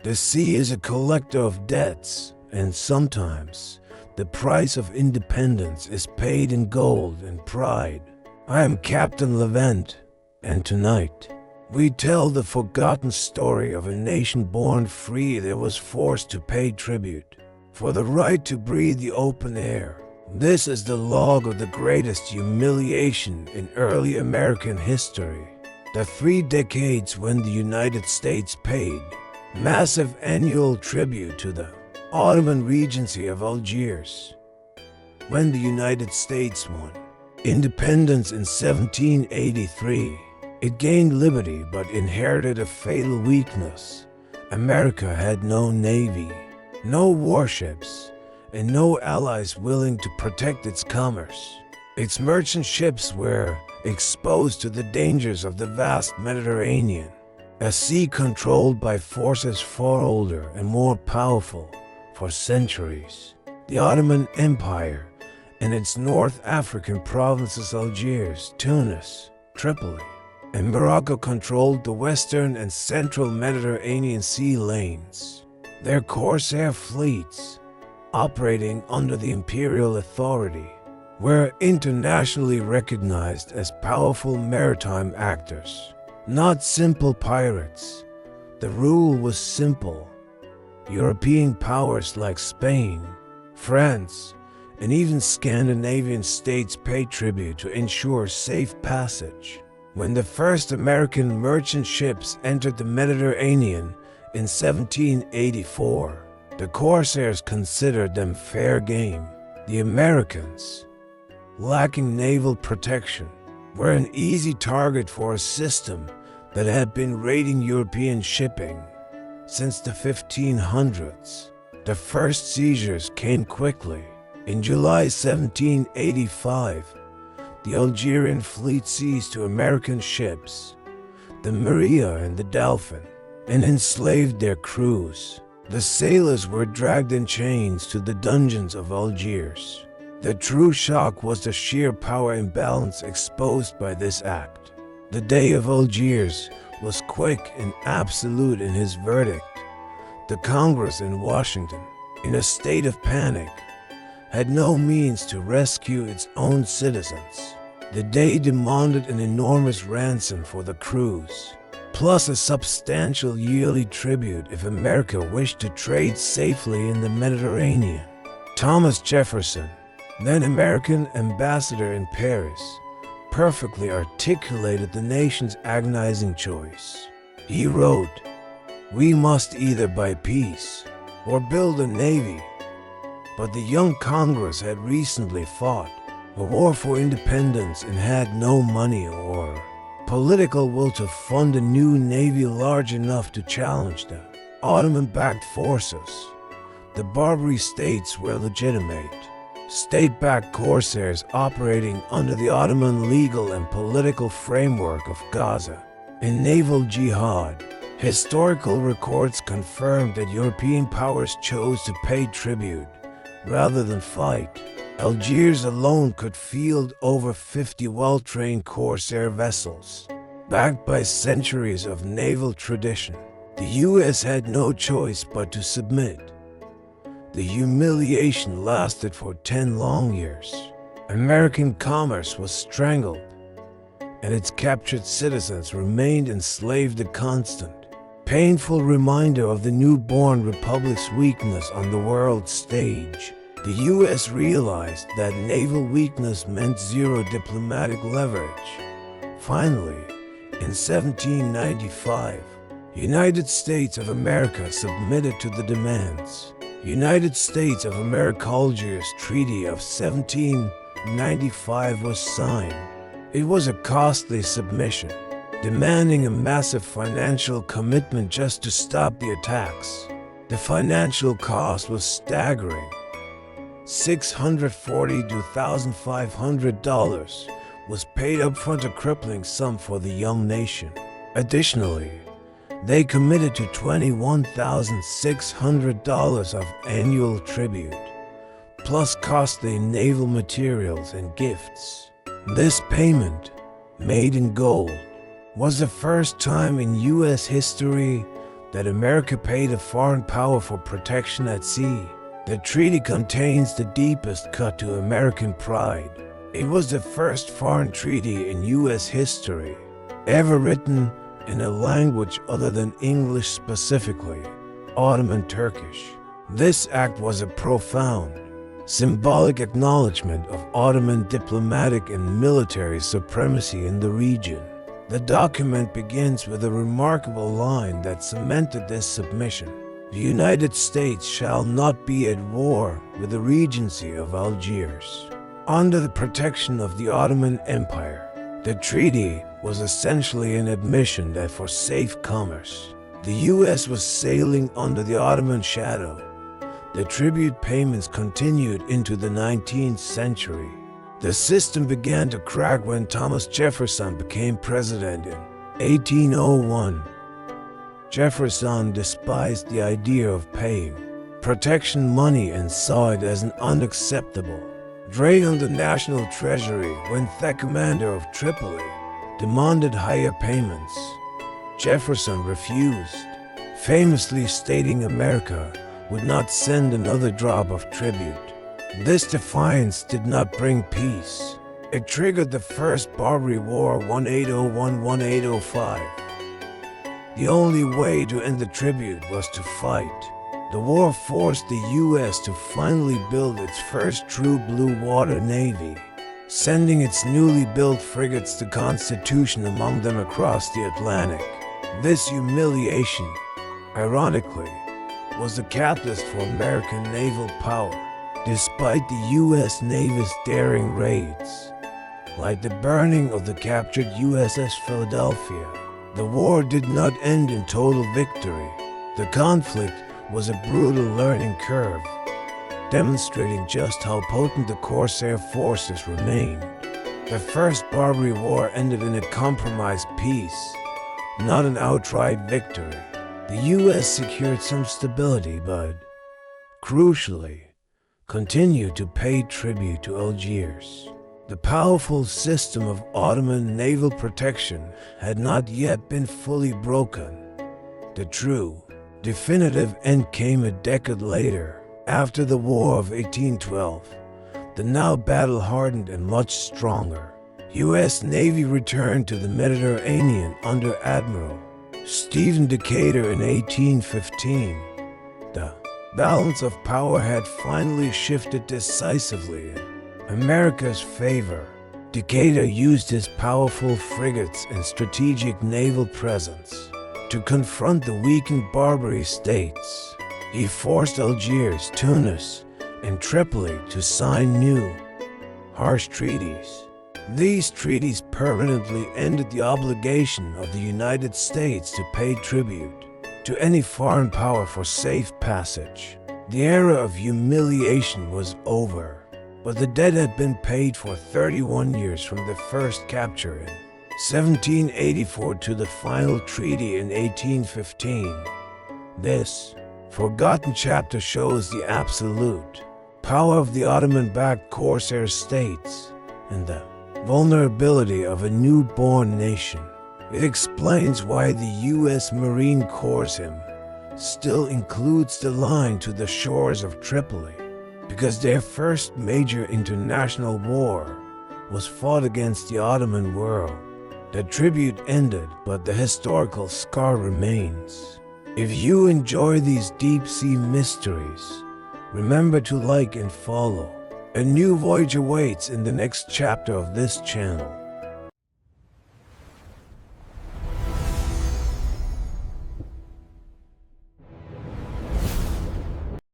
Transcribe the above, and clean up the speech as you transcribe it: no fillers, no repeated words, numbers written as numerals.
The sea is a collector of debts, and sometimes the price of independence is paid in gold and pride. I am Captain Levent, and tonight we tell the forgotten story of a nation born free that was forced to pay tribute for the right to breathe the open air. This is the log of the greatest humiliation in early American history. The 3 decades when the United States paid massive annual tribute to the Ottoman Regency of Algiers. When the United States won independence in 1783, it gained liberty but inherited a fatal weakness. America had no navy, no warships, and no allies willing to protect its commerce. Its merchant ships were exposed to the dangers of the vast Mediterranean, a sea controlled by forces far older and more powerful for centuries. The Ottoman Empire and its North African provinces Algiers, Tunis, Tripoli, and Morocco controlled the western and central Mediterranean sea lanes. Their corsair fleets, operating under the imperial authority, were internationally recognized as powerful maritime actors, not simple pirates. The rule was simple. European powers like Spain, France, and even Scandinavian states paid tribute to ensure safe passage. When the first American merchant ships entered the Mediterranean in 1784, the corsairs considered them fair game. The Americans, lacking naval protection, were an easy target for a system that had been raiding European shipping since the 1500s. The first seizures came quickly. In July 1785, the Algerian fleet seized 2 American ships, the Maria and the Dolphin, and enslaved their crews. The sailors were dragged in chains to the dungeons of Algiers. The true shock was the sheer power imbalance exposed by this act. The Dey of Algiers was quick and absolute in his verdict. The Congress in Washington, in a state of panic, had no means to rescue its own citizens. The Dey demanded an enormous ransom for the crews, plus a substantial yearly tribute if America wished to trade safely in the Mediterranean. Thomas Jefferson, then American ambassador in Paris, perfectly articulated the nation's agonizing choice. He wrote, "We must either buy peace or build a navy." But the young Congress had recently fought a war for independence and had no money or political will to fund a new navy large enough to challenge the Ottoman-backed forces. The Barbary states were legitimate, state-backed corsairs operating under the Ottoman legal and political framework of Gaza. In naval jihad, historical records confirmed that European powers chose to pay tribute rather than fight. Algiers alone could field over 50 well-trained corsair vessels, backed by centuries of naval tradition. The U.S. had no choice but to submit. The humiliation lasted for 10 long years. American commerce was strangled, and its captured citizens remained enslaved, a constant, painful reminder of the newborn republic's weakness on the world stage. The U.S. realized that naval weakness meant zero diplomatic leverage. Finally, in 1795, United States of America submitted to the demands. United States of America Algiers Treaty of 1795 was signed. It was a costly submission, demanding a massive financial commitment just to stop the attacks. The financial cost was staggering. $640 to $1,500 was paid up front, a crippling sum for the young nation. Additionally, they committed to $21,600 of annual tribute, plus costly naval materials and gifts. This payment, made in gold, was the first time in U.S. history that America paid a foreign power for protection at sea. The treaty contains the deepest cut to American pride. It was the first foreign treaty in U.S. history ever written in a language other than English, specifically Ottoman Turkish. This act was a profound, symbolic acknowledgement of Ottoman diplomatic and military supremacy in the region. The document begins with a remarkable line that cemented this submission. The United States shall not be at war with the Regency of Algiers. Under the protection of the Ottoman Empire, the treaty was essentially an admission that for safe commerce, the U.S. was sailing under the Ottoman shadow. The tribute payments continued into the 19th century. The system began to crack when Thomas Jefferson became president in 1801. Jefferson despised the idea of paying protection money and saw it as an unacceptable drain on the national treasury. When the commander of Tripoli demanded higher payments, Jefferson refused, famously stating America would not send another drop of tribute. This defiance did not bring peace. It triggered the First Barbary War 1801-1805. The only way to end the tribute was to fight. The war forced the U.S. to finally build its first true blue water navy, sending its newly built frigates the Constitution among them across the Atlantic. This humiliation, ironically, was the catalyst for American naval power. Despite the U.S. Navy's daring raids, like the burning of the captured USS Philadelphia, the war did not end in total victory. The conflict was a brutal learning curve, demonstrating just how potent the Corsair forces remained. The First Barbary War ended in a compromised peace, not an outright victory. The U.S. secured some stability, but, crucially, continued to pay tribute to Algiers. The powerful system of Ottoman naval protection had not yet been fully broken. The true, definitive end came a decade later, after the War of 1812. The now battle-hardened and much stronger U.S. Navy returned to the Mediterranean under Admiral Stephen Decatur in 1815. The balance of power had finally shifted decisively in America's favor. Decatur used his powerful frigates and strategic naval presence to confront the weakened Barbary states. He forced Algiers, Tunis, and Tripoli to sign new, harsh treaties. These treaties permanently ended the obligation of the United States to pay tribute to any foreign power for safe passage. The era of humiliation was over, but the debt had been paid for 31 years from the first capture in 1784 to the final treaty in 1815. This forgotten chapter shows the absolute power of the Ottoman-backed Corsair states and the vulnerability of a newborn nation. It explains why the U.S. Marine Corps still includes the line to the shores of Tripoli, because their first major international war was fought against the Ottoman world. The tribute ended, but the historical scar remains. If you enjoy these deep-sea mysteries, remember to like and follow. A new voyage awaits in the next chapter of this channel.